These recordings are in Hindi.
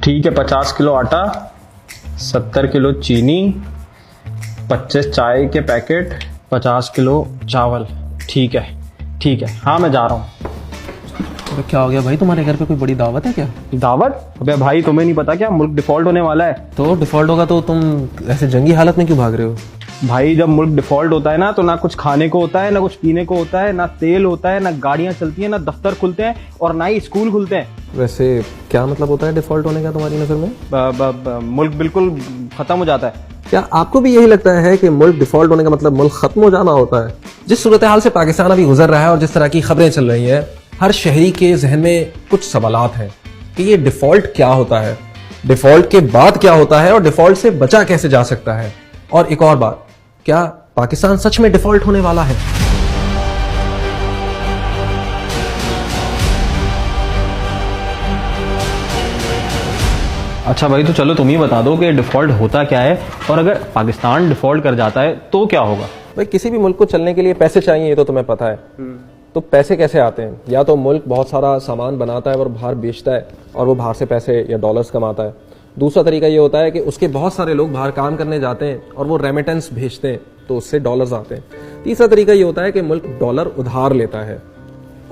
ठीक है, 50 किलो आटा, 70 किलो चीनी, 25 चाय के पैकेट, 50 किलो चावल। ठीक है, हाँ मैं जा रहा हूँ। तो क्या हो गया भाई, तुम्हारे घर पे कोई बड़ी दावत है क्या? दावत? अबे भाई तुम्हें नहीं पता क्या, मुल्क डिफॉल्ट होने वाला है। तो डिफॉल्ट होगा तो तुम ऐसे जंगी हालत में क्यों भाग रहे हो? भाई जब मुल्क डिफॉल्ट होता है ना, तो ना कुछ खाने को होता है, ना कुछ पीने को होता है, ना तेल होता है, ना गाड़ियां चलती हैं, ना दफ्तर खुलते हैं और ना ही स्कूल खुलते हैं। वैसे क्या मतलब होता है डिफॉल्ट होने का तुम्हारी नजर में? मुल्क बिल्कुल खत्म हो जाता है। क्या आपको भी यही लगता है कि मुल्क डिफॉल्ट होने का मतलब मुल्क खत्म हो जाना होता है? जिस सूरत हाल से पाकिस्तान अभी गुजर रहा है और जिस तरह की खबरें चल रही हैं, हर शहरी के जहन में कुछ सवालात हैं कि ये डिफॉल्ट क्या होता है, डिफॉल्ट के बाद क्या होता है और डिफॉल्ट से बचा कैसे जा सकता है। और एक और बात, क्या पाकिस्तान सच में डिफॉल्ट होने वाला है? अच्छा भाई, तो चलो तुम ही बता दो कि डिफॉल्ट होता क्या है, और अगर पाकिस्तान डिफॉल्ट कर जाता है तो क्या होगा? भाई किसी भी मुल्क को चलने के लिए पैसे चाहिए, ये तो तुम्हें पता है। तो पैसे कैसे आते हैं? या तो मुल्क बहुत सारा सामान बनाता है और बाहर बेचता है और वो बाहर से पैसे या डॉलर्स कमाता है। दूसरा तरीका ये होता है कि उसके बहुत सारे लोग बाहर काम करने जाते हैं और वो रेमिटेंस भेजते हैं, तो उससे डॉलर्स आते हैं। तीसरा तरीका ये होता है कि मुल्क डॉलर उधार लेता है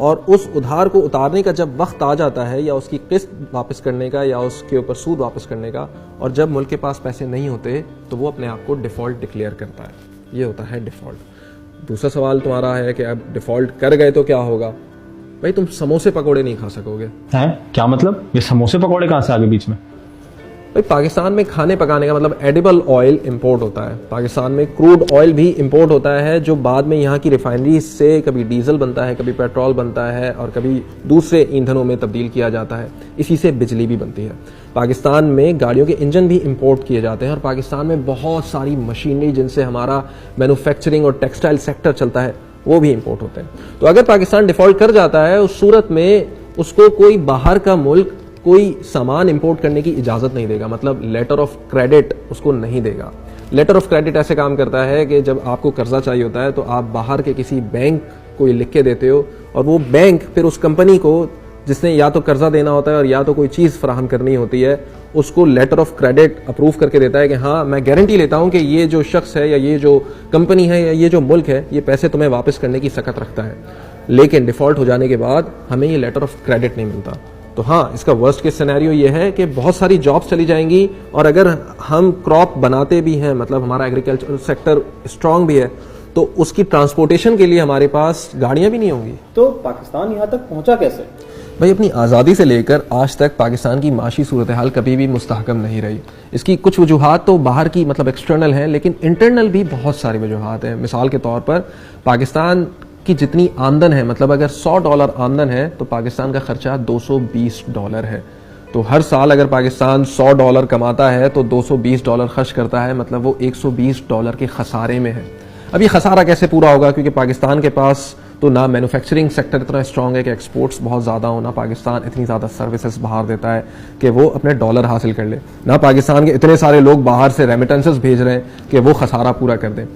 और उस उधार को उतारने का जब वक्त आ जाता है, या उसकी किस्त वापस करने का, या उसके ऊपर सूद वापस करने का, और जब मुल्क के पास पैसे नहीं होते तो वो अपने आप को डिफॉल्ट डिक्लेयर करता है। ये होता है डिफॉल्ट। दूसरा सवाल तुम्हारा है कि अब डिफॉल्ट कर गए तो क्या होगा? भाई तुम समोसे पकोड़े नहीं खा सकोगे। हैं? क्या मतलब? ये समोसे पकोड़े कहाँ से आ गए बीच में? भाई पाकिस्तान में खाने पकाने का मतलब एडिबल ऑयल इंपोर्ट होता है। पाकिस्तान में क्रूड ऑयल भी इंपोर्ट होता है, जो बाद में यहाँ की रिफाइनरी से कभी डीजल बनता है, कभी पेट्रोल बनता है और कभी दूसरे ईंधनों में तब्दील किया जाता है। इसी से बिजली भी बनती है। पाकिस्तान में गाड़ियों के इंजन भी इंपोर्ट किए जाते हैं और पाकिस्तान में बहुत सारी मशीनरी जिनसे हमारा मैन्युफैक्चरिंग और टेक्सटाइल सेक्टर चलता है, वो भी इंपोर्ट होते हैं। तो अगर पाकिस्तान डिफॉल्ट कर जाता है, उस सूरत में उसको कोई बाहर का मुल्क कोई सामान इंपोर्ट करने की इजाजत नहीं देगा, मतलब लेटर ऑफ क्रेडिट उसको नहीं देगा। लेटर ऑफ क्रेडिट ऐसे काम करता है कि जब आपको कर्जा चाहिए होता है तो आप बाहर के किसी बैंक को लिख के देते हो और वो बैंक फिर उस कंपनी को जिसने या तो कर्जा देना होता है और या तो कोई चीज़ फराहम करनी होती है, उसको लेटर ऑफ क्रेडिट अप्रूव करके देता है कि हाँ मैं गारंटी लेता हूँ कि ये जो शख्स है या ये जो कंपनी है या ये जो मुल्क है, ये पैसे तुम्हें वापस करने की सकत रखता है। लेकिन डिफॉल्ट हो जाने के बाद हमें ये लेटर ऑफ क्रेडिट नहीं मिलता। तो हाँ, इसका वर्स्ट केस सिनेरियो ये है कि बहुत सारी जॉब्स चली जाएंगी, और अगर हम क्रॉप बनाते भी हैं, मतलब हमारा एग्रीकल्चर सेक्टर स्ट्रांग भी है, तो उसकी ट्रांसपोर्टेशन के लिए हमारे पास गाड़ियां भी नहीं होंगी। तो पाकिस्तान यहाँ तक पहुंचा कैसे? भाई अपनी आज़ादी से लेकर आज तक पाकिस्तान की माशी सूरत हाल कभी भी मुस्तहकम नहीं रही। इसकी कुछ वजूहात तो बाहर की मतलब एक्सटर्नल हैं, लेकिन इंटरनल भी बहुत सारी वजूहात हैं। मिसाल के तौर पर पाकिस्तान की जितनी आमदन है, मतलब अगर $100 आमदन है तो पाकिस्तान का खर्चा $220 है। तो हर साल अगर पाकिस्तान $100 कमाता है तो $220 खर्च करता है, मतलब वो $120 के खसारे में है। अब ये खसारा कैसे पूरा होगा? क्योंकि पाकिस्तान के पास तो ना मैन्युफैक्चरिंग सेक्टर इतना स्ट्रांग है कि एक्सपोर्ट्स बहुत ज़्यादा हो, ना पाकिस्तान इतनी ज़्यादा सर्विसेज बाहर देता है कि वो अपने डॉलर हासिल कर ले, ना पाकिस्तान के इतने सारे लोग बाहर से रेमिटेंसेस भेज रहे हैं कि वो खसारा पूरा कर दें।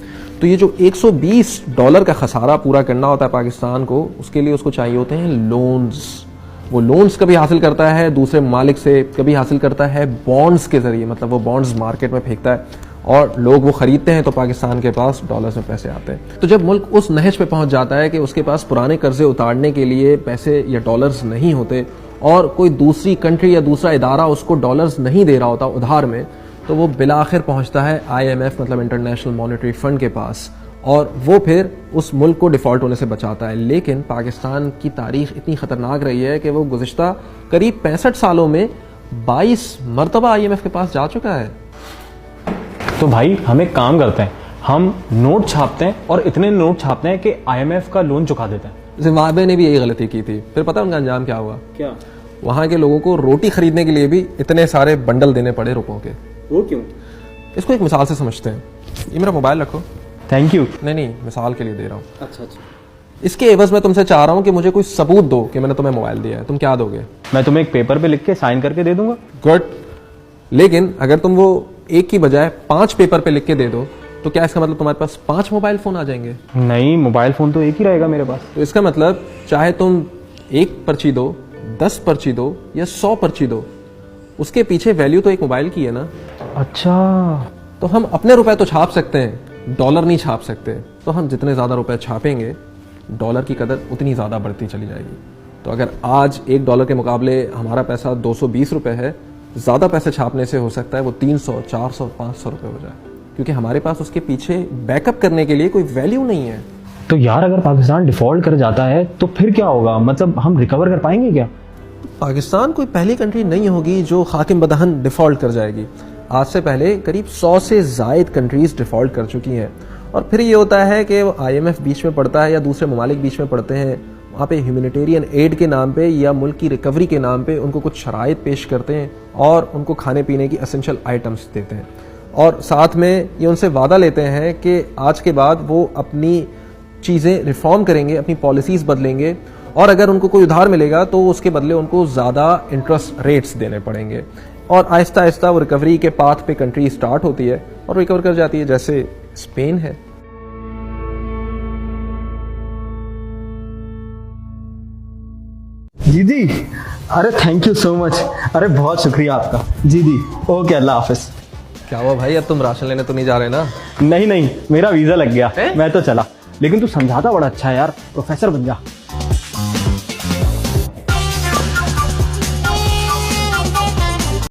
तो ये जो $120 का खसारा पूरा करना होता है पाकिस्तान को, उसके लिए उसको चाहिए होते हैं लोन्स। वो लोन्स कभी हासिल करता है दूसरे मालिक से, कभी हासिल करता है बॉन्ड्स के जरिए, मतलब वो बॉन्ड्स मार्केट में फेंकता है और लोग वो खरीदते हैं, तो पाकिस्तान के पास डॉलर्स में पैसे आते हैं। तो जब मुल्क उस नहज पे पहुंच जाता है कि उसके पास पुराने कर्जे उतारने के लिए पैसे या डॉलर्स नहीं होते और कोई दूसरी कंट्री या दूसरा इदारा उसको डॉलर्स नहीं दे रहा होता उधार में, तो वो बिलाखिर पहुंचता है IMF मतलब इंटरनेशनल मॉनेटरी फंड के पास, और वो फिर उस मुल्क को डिफ़ॉल्ट होने से बचाता है। लेकिन पाकिस्तान की तारीख इतनी ख़तरनाक रही है कि वो गुज़िश्ता करीब 65 सालों में 22 मरतबा IMF के पास जा चुका है। तो भाई हम एक काम करते हैं, हम नोट छापते हैं और इतने नोट छापते हैं कि IMF का लोन चुका देते हैं। जिम्बाब्वे ने भी यही गलती की थी, फिर पता उनका अंजाम क्या हुआ? क्या? वहां के लोगों को रोटी खरीदने के लिए भी इतने सारे बंडल देने पड़े रुपयों के। वो क्यों? इसको एक मिसाल से समझते हैं। ये मेरा मोबाइल रखो। Thank you. नहीं, मिसाल के लिए दे रहा हूँ। अच्छा। इसके एवज में तुमसे चाह रहा हूँ कि मुझे कोई सबूत दो कि मैंने तुम्हें मोबाइल दिया है। तुम क्या दोगे? मैं तुम्हें एक पेपर पे लिख के साइन करके दे दूंगा। गुड। लेकिन अगर तुम वो एक की बजाय 5 पेपर पे लिख के दे दो, तो क्या इसका मतलब तुम्हारे पास 5 मोबाइल फोन आ जाएंगे? नहीं, मोबाइल फोन तो एक ही रहेगा मेरे पास। तो इसका मतलब चाहे तुम 1 पर्ची दो, 10 पर्ची दो या 100 पर्ची दो, उसके पीछे वैल्यू तो एक मोबाइल की है ना। अच्छा, तो हम अपने रुपए तो छाप सकते हैं, डॉलर नहीं छाप सकते। तो हम जितने ज़्यादा रुपए छापेंगे डॉलर की कदर उतनी ज़्यादा बढ़ती चली जाएगी। तो अगर आज $1 के मुकाबले हमारा पैसा 220 रुपये है, ज़्यादा पैसे छापने से हो सकता है वो 300, 400, 500 रुपये हो जाए, क्योंकि हमारे पास उसके पीछे बैकअप करने के लिए कोई वैल्यू नहीं है। तो यार अगर पाकिस्तान डिफॉल्ट कर जाता है तो फिर क्या होगा? मतलब हम रिकवर कर पाएंगे क्या? पाकिस्तान कोई पहली कंट्री नहीं होगी जो हाकिम बदहन डिफ़ॉल्ट कर जाएगी। आज से पहले करीब 100 से ज़ायद कंट्रीज़ डिफ़ॉल्ट कर चुकी हैं। और फिर ये होता है कि IMF बीच में पड़ता है या दूसरे ममालिक बीच में पड़ते हैं, वहाँ पे ह्यूमैनिटेरियन एड के नाम पे या मुल्क की रिकवरी के नाम पे उनको कुछ शराइत पेश करते हैं और उनको खाने पीने की एसेंशियल आइटम्स देते हैं, और साथ में ये उनसे वादा लेते हैं कि आज के बाद वो अपनी चीज़ें रिफॉर्म करेंगे, अपनी पॉलिसीज़ बदलेंगे, और अगर उनको कोई उधार मिलेगा तो उसके बदले उनको ज़्यादा इंटरेस्ट रेट्स देने पड़ेंगे। और आहिस्ता आहिस्ता वो रिकवरी के पाथ पे कंट्री स्टार्ट होती है और रिकवर कर जाती है, जैसे स्पेन है। जी, अरे थैंक यू सो मच। अरे बहुत शुक्रिया आपका। जी, ओके, अल्लाह हाफिज। क्या हुआ भाई, अब तुम राशन लेने तो नहीं जा रहे ना? नहीं, मेरा वीज़ा लग गया, मैं तो चला। लेकिन तू समझाता बड़ा अच्छा है यार, प्रोफेसर बन जा।